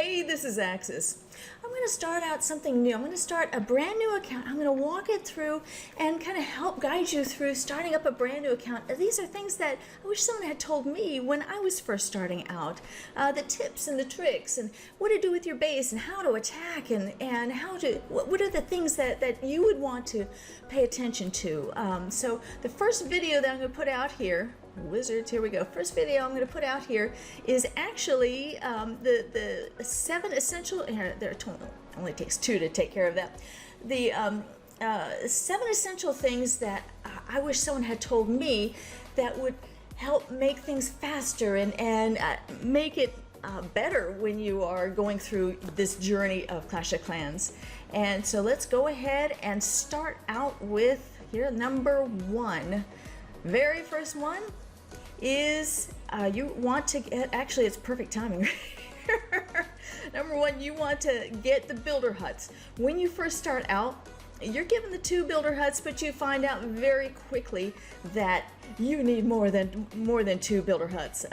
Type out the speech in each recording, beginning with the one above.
Hey, this is Axis. I'm going to start out something new. I'm going to start a brand new account. I'm going to walk it through and kind of help guide you through starting up a brand new account. These are things that I wish someone had told me when I was first starting out. The tips and the tricks and what to do with your base and how to attack and how to, what are the things that you would want to pay attention to. So the first video that I'm going to put out here, wizards, here we go. First video I'm going to put out here is actually the 7 essential, here, there only takes 2 to take care of that. The 7 essential things that I wish someone had told me that would help make things faster and make it better when you are going through this journey of Clash of Clans. And so let's go ahead and start out with here, number 1. Very first one is you want to get, actually it's perfect timing. Number 1, you want to get the builder huts. When you first start out, you're given the 2 builder huts, but you find out very quickly that you need more than 2 builder huts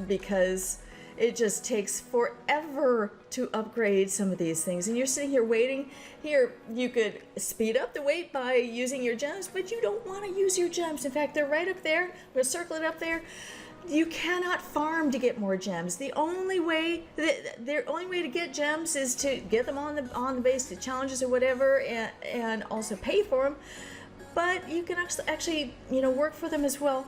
because it just takes forever to upgrade some of these things, and you're sitting here waiting. Here you could speed up the wait by using your gems, but you don't want to use your gems. In fact, they're right up there. I'm going to circle it up there. You cannot farm to get more gems. The only way to get gems is to get them on the base, the challenges or whatever, and also pay for them. But you can actually work for them as well.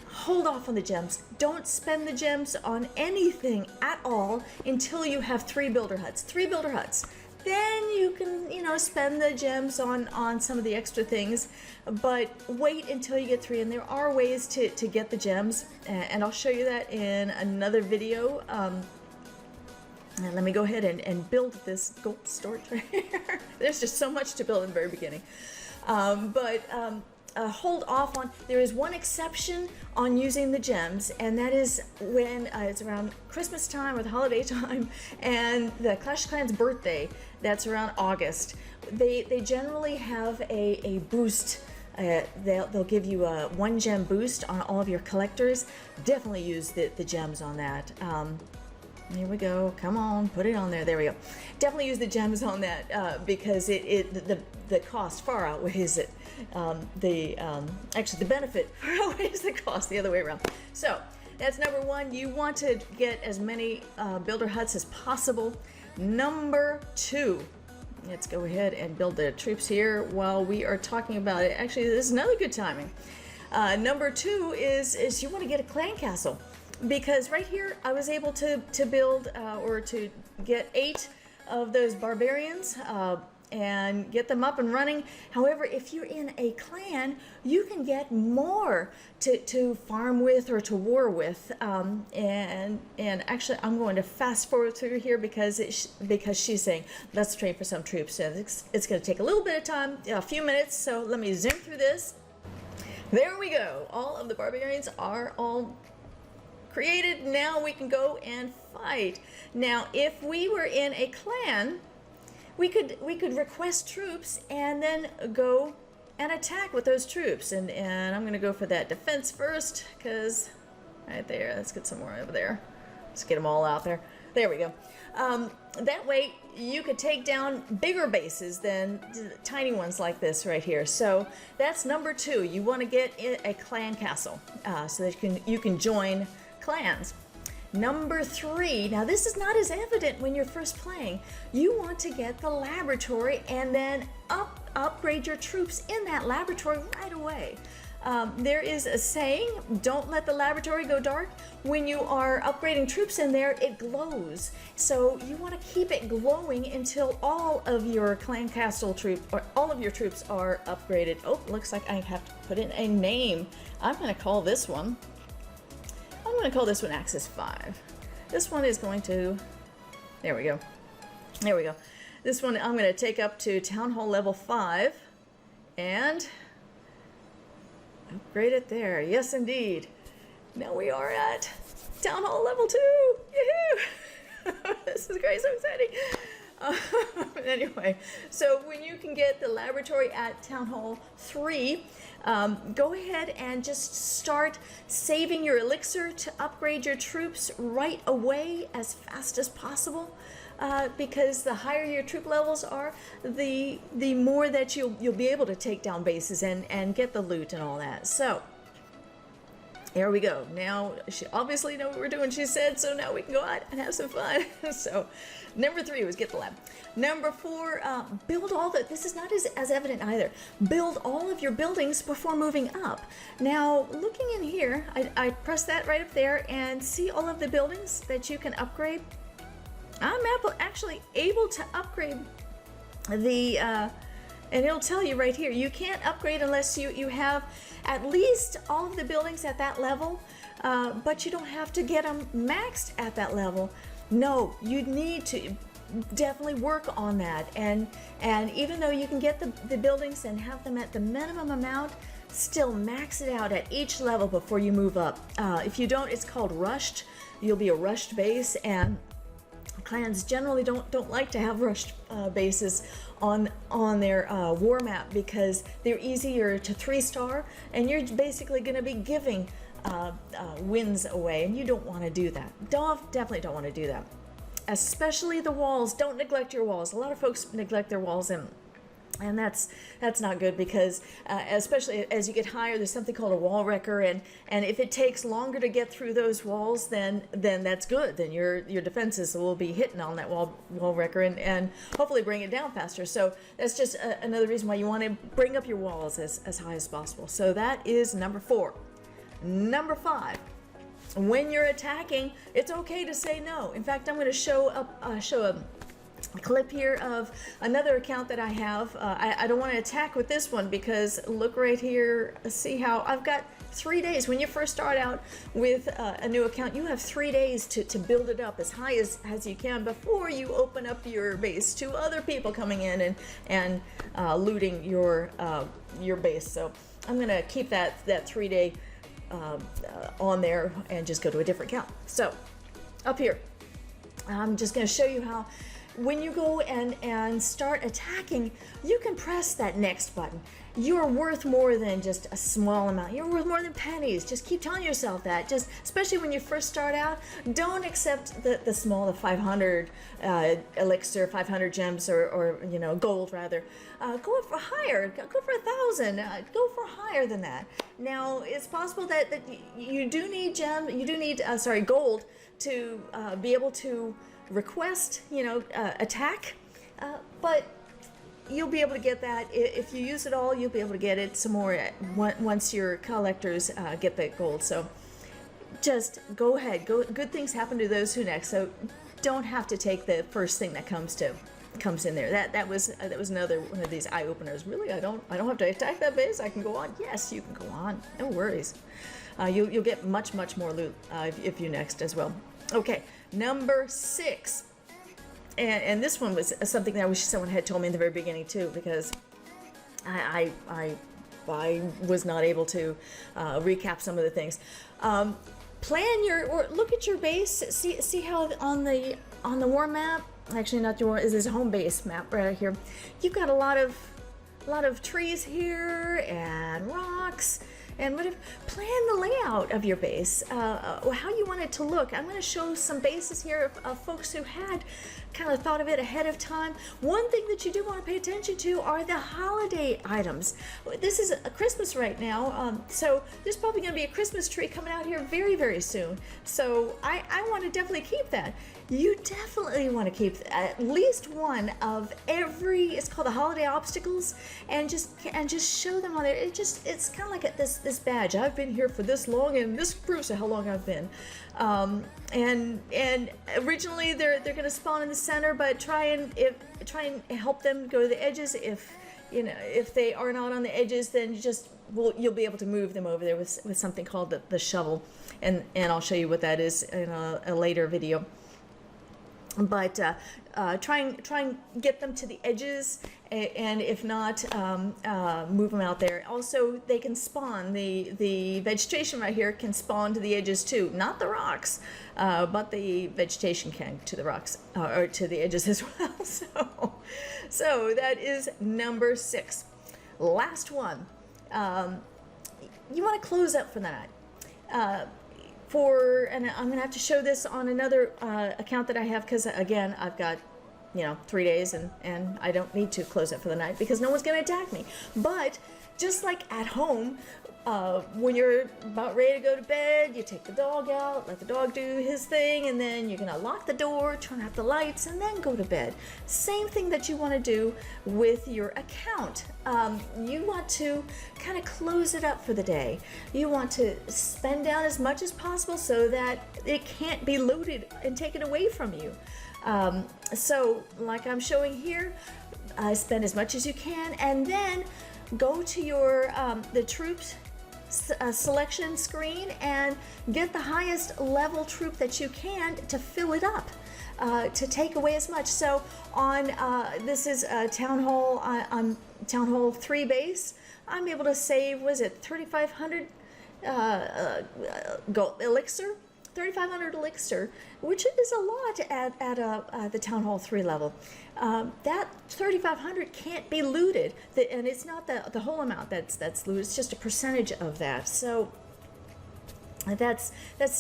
Hold off on the gems. Don't spend the gems on anything at all until you have 3 builder huts. 3 builder huts. Then you can, spend the gems on some of the extra things, but wait until you get 3. And there are ways to get the gems, and I'll show you that in another video. And let me go ahead and build this gold storage right here. There's just so much to build in the very beginning. Hold off on, there is one exception on using the gems, and that is when it's around Christmas time or the holiday time and the Clash of Clans birthday. That's around August. They generally have a boost. They'll give you a 1 gem boost on all of your collectors. Definitely use the gems on that. Here we go. Come on, put it on there. There we go. Definitely use the gems on that because the cost far outweighs it. Actually, the benefit far outweighs the cost, the other way around. So that's number 1. You want to get as many builder huts as possible. Number 2. Let's go ahead and build the troops here while we are talking about it. Actually, this is another good timing. Number 2 is you want to get a clan castle. Because right here I was able to build or to get 8 of those barbarians and get them up and running. However, if you're in a clan, you can get more to farm with or to war with. And actually, I'm going to fast forward through here because she's saying let's trade for some troops. So it's going to take a little bit of time, a few minutes. So let me zoom through this. There we go. All of the barbarians are all created. Now we can go and fight. Now, if we were in a clan, we could request troops and then go and attack with those troops. And I'm going to go for that defense first because right there. Let's get some more over there. Let's get them all out there. There we go. That way you could take down bigger bases than tiny ones like this right here. So that's number 2. You want to get a clan castle so that you can join clans. Number 3, now this is not as evident when you're first playing. You want to get the laboratory and then upgrade your troops in that laboratory right away. There is a saying, don't let the laboratory go dark. When you are upgrading troops in there, it glows. So you want to keep it glowing until all of your clan castle troop or all of your troops are upgraded. Oh, looks like I have to put in a name. I'm going to call this one Axis 5. This one is going to, there we go. There we go. This one I'm going to take up to Town Hall level 5 and upgrade it there. Yes, indeed. Now we are at Town Hall level 2. Yahoo! This is great, so exciting. Anyway, so when you can get the laboratory at Town Hall 3, go ahead and just start saving your elixir to upgrade your troops right away as fast as possible. Because the higher your troop levels are, the more that you'll be able to take down bases and get the loot and all that. So here we go. Now she obviously knows what we're doing, she said, so now we can go out and have some fun. So number 3 was get the lab. Number 4, build all the, this is not as evident either, build all of your buildings before moving up. Now looking in here, I press that right up there and see all of the buildings that you can upgrade. I'm actually able to upgrade the, and it'll tell you right here, you can't upgrade unless you have at least all of the buildings at that level, but you don't have to get them maxed at that level. No, you need to definitely work on that. And even though you can get the buildings and have them at the minimum amount, still max it out at each level before you move up. If you don't, it's called rushed. You'll be a rushed base, and clans generally don't like to have rushed bases on their war map because they're easier to 3-star, and you're basically going to be giving wins away, and you don't want to do that. Definitely don't want to do that. Especially the walls. Don't neglect your walls. A lot of folks neglect their walls, and that's not good because especially as you get higher, there's something called a wall wrecker, and if it takes longer to get through those walls, then that's good. Then your defenses will be hitting on that wall wrecker and hopefully bring it down faster. So that's just another reason why you want to bring up your walls as high as possible. So that is number 4. Number 5. When you're attacking, it's okay to say no. In fact, I'm going to show a clip here of another account that I have. I don't want to attack with this one because look right here, see how I've got 3 days. When you first start out with a new account, you have 3 days to build it up as high as you can before you open up your base to other people coming in and looting your base. So I'm gonna keep that 3 day on there and just go to a different account. So up here, I'm just going to show you how when you go and start attacking, you can press that next button. You are worth more than just a small amount. You're worth more than pennies. Just keep telling yourself that. Just especially when you first start out, don't accept the small, the 500 elixir, 500 gems, or gold rather. Go for higher. Go for 1,000. Go for higher than that. Now it's possible that you do need gold to be able to request, attack, but you'll be able to get that. If you use it all, you'll be able to get it some more once your collectors get that gold. So just go ahead. Good things happen to those who next. So don't have to take the first thing that comes in there. That was another one of these eye openers. Really, I don't have to attack that base. I can go on. Yes, you can go on. No worries. You'll get much more loot if you next as well. Okay, number 6. And this one was something that I wish someone had told me in the very beginning too, because I was not able to recap some of the things. Look at your base. See how on the war map, actually not your war, is this home base map right here. You've got a lot of trees here and rocks. And plan the layout of your base, how you want it to look. I'm going to show some bases here of folks who had kind of thought of it ahead of time. One thing that you do want to pay attention to are the holiday items. This is a Christmas right now, so there's probably going to be a Christmas tree coming out here very, very soon. So I want to definitely keep that. You definitely want to keep at least one of every, it's called the holiday obstacles, and just show them on there. It's kind of like this badge. I've been here for this long, and this proves how long I've been. And originally they're going to spawn in the center, but try and help them go to the edges. If they are not on the edges, then you'll be able to move them over there with something called the shovel, and I'll show you what that is in a later video. but try and get them to the edges, and if not, move them out there. Also, they can spawn. The vegetation right here can spawn to the edges too, not the rocks, but the vegetation can to the rocks or to the edges as well. So that is number 6. Last one. You want to close up for the night. And I'm gonna have to show this on another account that I have, because again, I've got 3 days, and I don't need to close it for the night because no one's gonna attack me. But just like at home, when you're about ready to go to bed, you take the dog out, let the dog do his thing, and then you're gonna lock the door, turn out the lights, and then go to bed. Same thing that you want to do with your account. You want to kind of close it up for the day. You want to spend down as much as possible so that it can't be looted and taken away from you. So like I'm showing here, spend as much as you can, and then go to your the troops selection screen and get the highest level troop that you can to fill it up, to take away as much. So on this is Town Hall, on Town Hall 3 base, I'm able to save, was it 3,500 gold elixir? 3,500 elixir, which is a lot at the Town Hall 3 level. That 3,500 can't be looted, and it's not the whole amount that's looted. It's just a percentage of that. So that's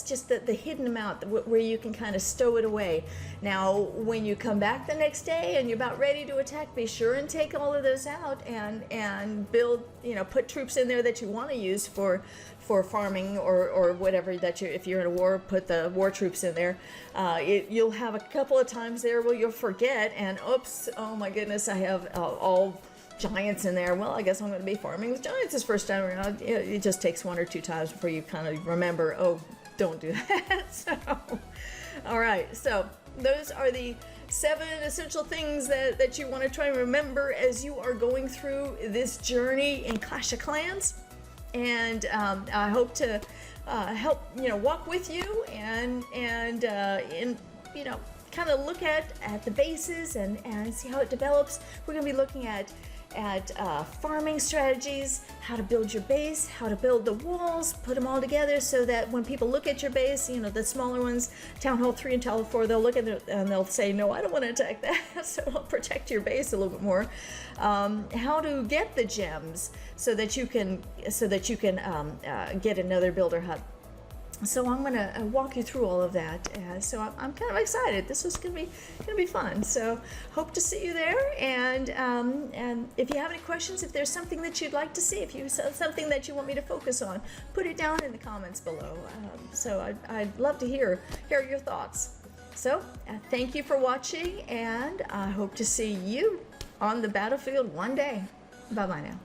just the hidden amount where you can kind of stow it away. Now, when you come back the next day and you're about ready to attack, be sure and take all of those out and build, put troops in there that you want to use for farming or whatever that if you're in a war, put the war troops in there. You'll have a couple of times there where you'll forget, and oops, oh my goodness, I have all giants in there. Well, I guess I'm going to be farming with giants this first time around. It just takes 1 or 2 times before you kind of remember, oh, don't do that. So, all right, so those are the 7 essential things that you want to try and remember as you are going through this journey in Clash of Clans. And I hope to help walk with you and kind of look at the bases and see how it develops. We're going to be looking at farming strategies, how to build your base, how to build the walls, put them all together so that when people look at your base, the smaller ones, Town Hall 3 and Town Hall 4, they'll look at it and they'll say, no, I don't want to attack that. So it'll protect your base a little bit more. How to get the gems so that you can get another builder hut. So I'm going to walk you through all of that. So I'm kind of excited. This is going to be fun. So hope to see you there. And if you have any questions, if there's something that you'd like to see, if you something that you want me to focus on, put it down in the comments below. So I'd love to hear your thoughts. So thank you for watching, and I hope to see you on the battlefield one day. Bye-bye now.